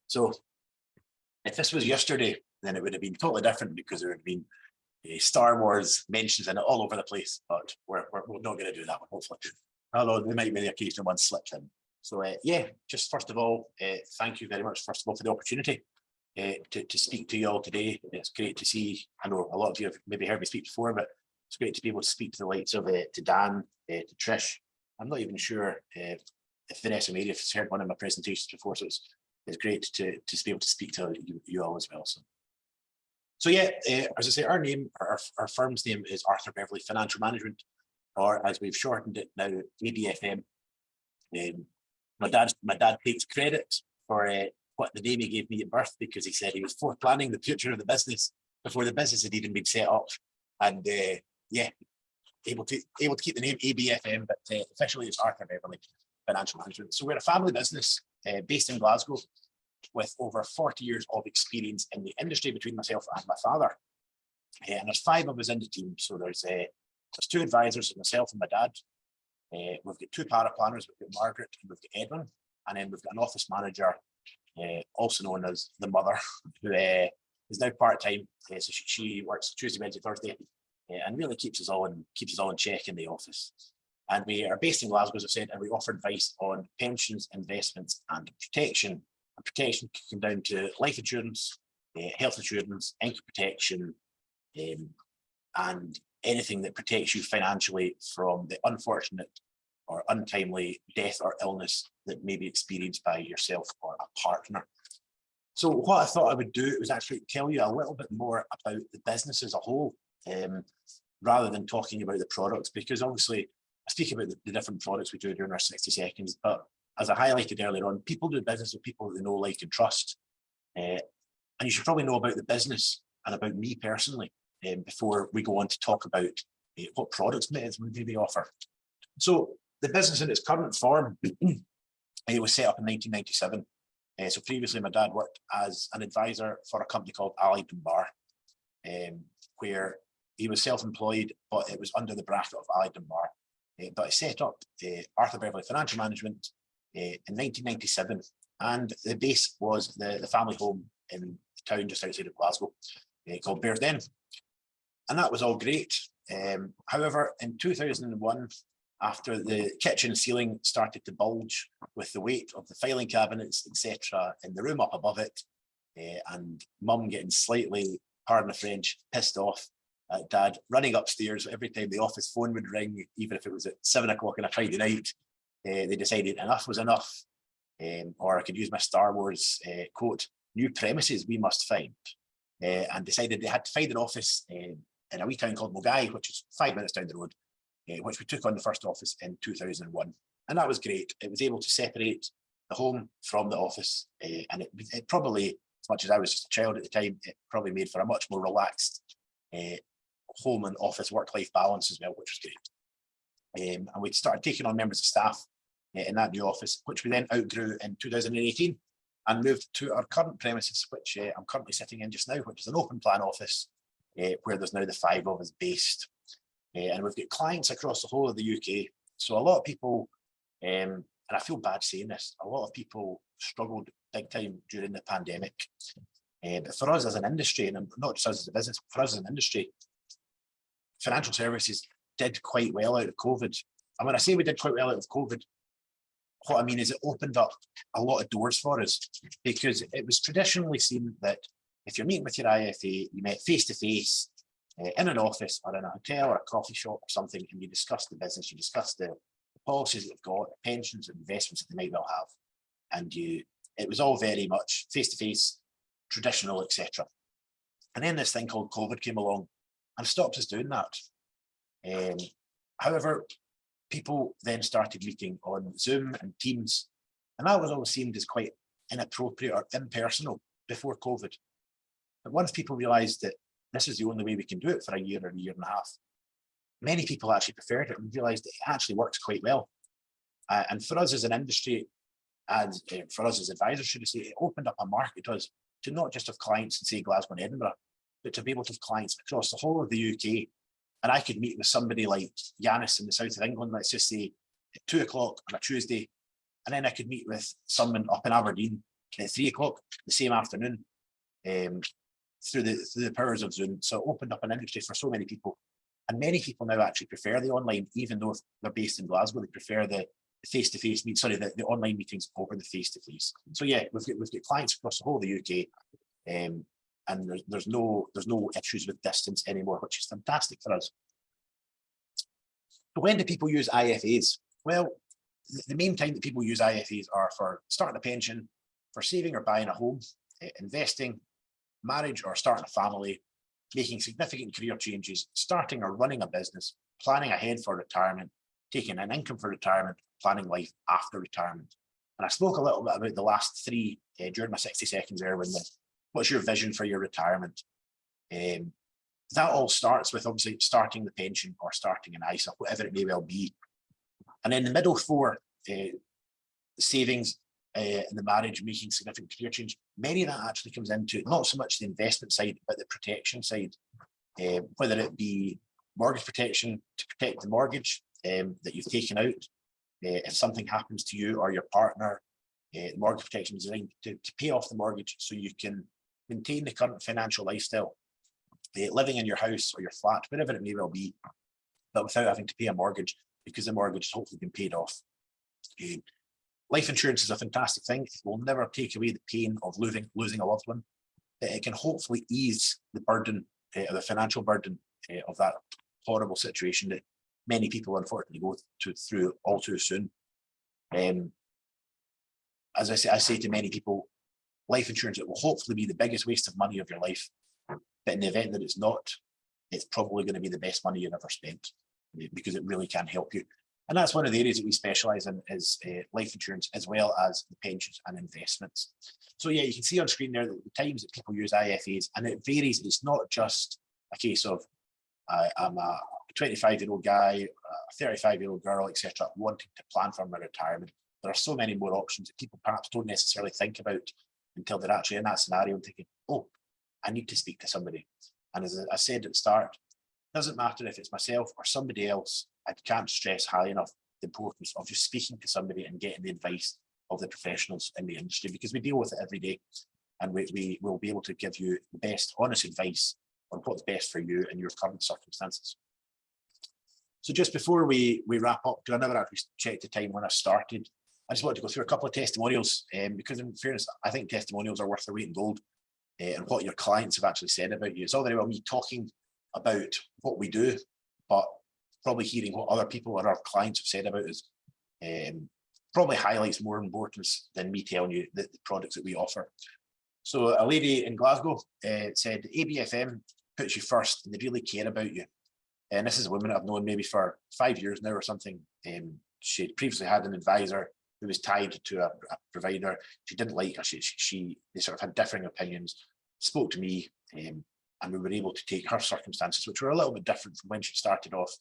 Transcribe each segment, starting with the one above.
So if this was yesterday, then it would have been totally different because there would have been Star Wars mentions in it all over the place, but we're not going to do that one, hopefully. Although there might be the occasional one slipped in. So yeah, just first of all, thank you very much, first of all, for the opportunity to speak to you all today. It's great to see, I know a lot of you have maybe heard me speak before, but it's great to be able to speak to the likes of to Dan, to Trish. I'm not even sure if Vanessa Mary has heard one of my presentations before, so it's great to be able to speak to you all as well. So yeah, as I say, our name, our firm's name is Arthur Beverly Financial Management, or as we've shortened it now, ABFM. My dad takes credit for what the name he gave me at birth, because he said he was planning the future of the business before the business had even been set up. And yeah, able to keep the name ABFM, but officially it's Arthur Beverly Financial Management. So we're a family business based in Glasgow with over 40 years of experience in the industry between myself and my father. And there's 5 of us in the team. So there's 2 advisors, myself and my dad. We've got 2 paraplanners, we've got Margaret and we've got Edwin. And then we've got an office manager, also known as the mother, who is now part-time. So she works Tuesday, Wednesday, Thursday, and really keeps us all in check in the office. And we are based in Glasgow, as I said, and we offer advice on pensions, investments, and protection. And protection can come down to life insurance, health insurance, income protection, and anything that protects you financially from the unfortunate or untimely death or illness that may be experienced by yourself or a partner. So what I thought I would do was actually tell you a little bit more about the business as a whole, rather than talking about the products, because obviously I speak about the different products we do during our 60 seconds, but as I highlighted earlier on, people do business with people they know, like, and trust. And you should probably know about the business and about me personally before we go on to talk about what products we offer. So the business in its current form, it was set up in 1997. So previously my dad worked as an advisor for a company called Allied Dunbar, where he was self-employed, but it was under the bracket of Allied Dunbar. But I set up Arthur Beverly Financial Management in 1997, and the base was the family home in the town just outside of Glasgow called Bearsden. And that was all great. However, in 2001, after the kitchen ceiling started to bulge with the weight of the filing cabinets, etc., in the room up above it, and mum getting slightly, pardon the French, pissed off at dad running upstairs every time the office phone would ring, even if it was at 7 o'clock on a Friday night, they decided enough was enough. Or I could use my Star Wars quote, new premises we must find, and decided they had to find an office in a wee town called Mogai, which is 5 minutes down the road, which we took on the first office in 2001. And that was great. It was able to separate the home from the office. And it probably, as much as I was just a child at the time, it probably made for a much more relaxed home and office work-life balance as well, which was great. And we started taking on members of staff in that new office, which we then outgrew in 2018 and moved to our current premises, which I'm currently sitting in just now, which is an open plan office where there's now the 5 of us based. And we've got clients across the whole of the UK. So a lot of people, and I feel bad saying this, a lot of people struggled big time during the pandemic. But for us as an industry, and not just us as a business, but for us as an industry, financial services did quite well out of COVID. And when I say we did quite well out of COVID, what I mean is it opened up a lot of doors for us, because it was traditionally seen that if you're meeting with your IFA, you met face-to-face in an office or in a hotel or a coffee shop or something, and you discuss the business, you discuss the policies that they've got, pensions and investments that they might well have. And it was all very much face-to-face, traditional, etc. And then this thing called COVID came along and stopped us doing that. However, people then started meeting on Zoom and Teams, and that was always seen as quite inappropriate or impersonal before COVID. But once people realised that this is the only way we can do it for a year or a year and a half, many people actually preferred it and realised that it actually works quite well. And for us as an industry, and for us as advisors, should I say, it opened up a market to us to not just have clients in, say, Glasgow and Edinburgh, but to be able to have clients across the whole of the UK. And I could meet with somebody like Yanis in the south of England, let's just say, at 2 o'clock on a Tuesday, and then I could meet with someone up in Aberdeen at 3 o'clock the same afternoon, through the powers of Zoom. So it opened up an industry for so many people. And many people now actually prefer the online, even though they're based in Glasgow, they prefer the face-to-face meet, sorry, the online meetings over the face-to-face. So yeah, we've got clients across the whole of the UK, and there's no issues with distance anymore, which is fantastic for us. So when do people use IFAs? Well, the main time that people use IFAs are for starting a pension, for saving or buying a home, investing, marriage or starting a family, making significant career changes, starting or running a business, planning ahead for retirement, taking an income for retirement, planning life after retirement. And I spoke a little bit about the last three during my 60 seconds there. What's your vision for your retirement? That all starts with obviously starting the pension or starting an ISA, whatever it may well be. And then the middle four, savings, and the marriage, making significant career change, many of that actually comes into not so much the investment side, but the protection side, whether it be mortgage protection to protect the mortgage that you've taken out. If something happens to you or your partner, the mortgage protection is designed to pay off the mortgage so you can maintain the current financial lifestyle, living in your house or your flat, wherever it may well be, but without having to pay a mortgage because the mortgage has hopefully been paid off. Life insurance is a fantastic thing. It will never take away the pain of losing a loved one. It can hopefully ease the burden, the financial burden of that horrible situation that many people unfortunately go through all too soon. As I say to many people, life insurance, it will hopefully be the biggest waste of money of your life. But in the event that it's not, it's probably going to be the best money you've ever spent, because it really can help you. And that's one of the areas that we specialise in, is life insurance, as well as the pensions and investments. So yeah, you can see on screen there that the times that people use IFAs, and it varies. It's not just a case of I'm a 25-year-old guy, a 35-year-old girl, etc., wanting to plan for my retirement. There are so many more options that people perhaps don't necessarily think about until they're actually in that scenario and thinking, oh, I need to speak to somebody. And as I said at the start, it doesn't matter if it's myself or somebody else. I can't stress highly enough the importance of just speaking to somebody and getting the advice of the professionals in the industry, because we deal with it every day, and we will be able to give you the best honest advice on what's best for you and your current circumstances. So just before we wrap up, because I never actually checked the time when I started, I just wanted to go through a couple of testimonials, because in fairness, I think testimonials are worth their weight in gold, and what your clients have actually said about you. It's all very well me talking about what we do, but probably hearing what other people or our clients have said about us probably highlights more importance than me telling you the products that we offer. So a lady in Glasgow said, ABFM puts you first and they really care about you. And this is a woman I've known maybe for 5 years now or something. She previously had an advisor who was tied to a provider. She didn't like her. They sort of had differing opinions, spoke to me, and we were able to take her circumstances, which were a little bit different from when she started off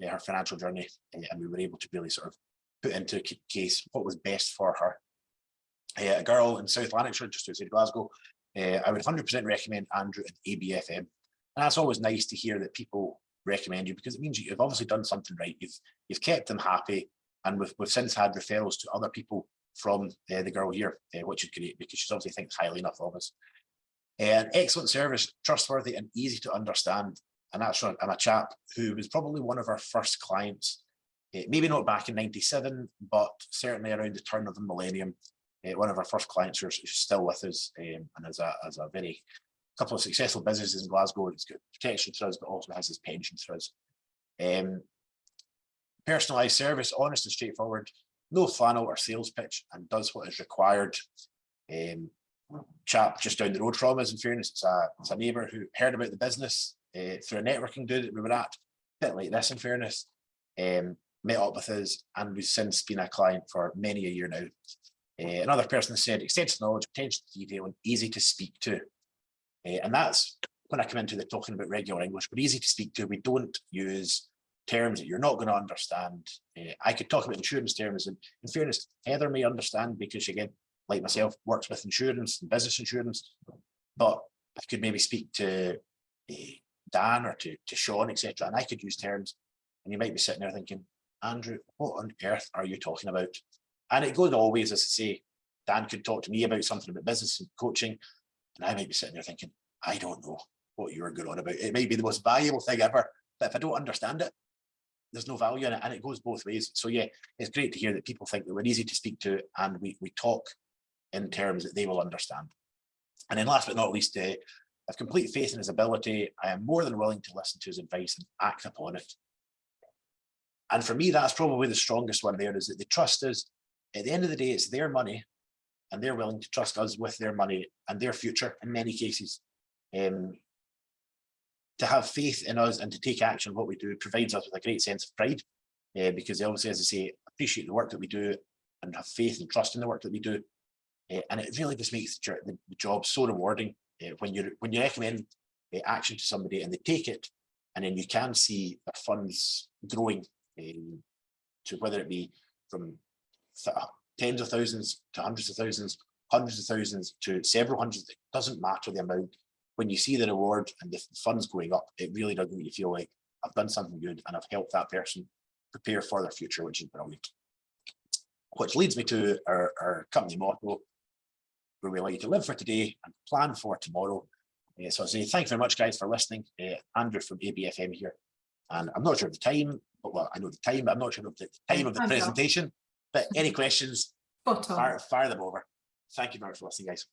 her financial journey, and we were able to really sort of put into case what was best for her. A girl in South Lanarkshire, just outside Glasgow, I would 100% recommend Andrew at ABFM. And that's always nice to hear that people recommend you, because it means you've obviously done something right. You've kept them happy, and we've since had referrals to other people from the girl here, which is great, because she's obviously thinks highly enough of us. An excellent service, trustworthy and easy to understand. And that's from a chap who was probably one of our first clients, maybe not back in '97, but certainly around the turn of the millennium. One of our first clients who's still with us, and has a very couple of successful businesses in Glasgow. He's got protection for us, but also has his pension for us. Personalised service, honest and straightforward, no flannel or sales pitch, and does what is required. Chap just down the road from us, in fairness, it's a neighbour who heard about the business through a networking do that we were at, a bit like this in fairness, met up with us, and we've since been a client for many a year now. Another person said, extensive knowledge, attention to detail, and easy to speak to. And that's when I come into the talking about regular English. We're easy to speak to. We don't use terms that you're not going to understand. I could talk about insurance terms, and in fairness, Heather may understand, because she, again, like myself, works with insurance and business insurance, but I could maybe speak to Dan or to Sean, etc., and I could use terms, and you might be sitting there thinking, Andrew, what on earth are you talking about? And it goes always, as I say, Dan could talk to me about something about business and coaching, and I might be sitting there thinking, I don't know what you're going on about. It may be the most valuable thing ever, but if I don't understand it, there's no value in it, and it goes both ways. So yeah, it's great to hear that people think that we're easy to speak to, and we talk in terms that they will understand. And then last but not least, I have complete faith in his ability. I am more than willing to listen to his advice and act upon it. And for me, that's probably the strongest one there, is that they trust us. At the end of the day, it's their money, and they're willing to trust us with their money and their future in many cases. To have faith in us and to take action on what we do provides us with a great sense of pride, because they obviously, as I say, appreciate the work that we do and have faith and trust in the work that we do. And it really just makes the job so rewarding when you recommend action to somebody and they take it, and then you can see their funds growing to whether it be from tens of thousands to hundreds of thousands to several hundreds. It doesn't matter the amount. When you see the reward and the funds going up, it really does make you feel like I've done something good and I've helped that person prepare for their future, which is brilliant. Which leads me to our company motto, where we like you to live for today and plan for tomorrow. So I say thank you very much, guys, for listening. Andrew from ABFM here, and I'm not sure of the time, but well, I know the time, but I'm not sure of the time of the presentation. But any questions, fire them over. Thank you very much for listening, guys.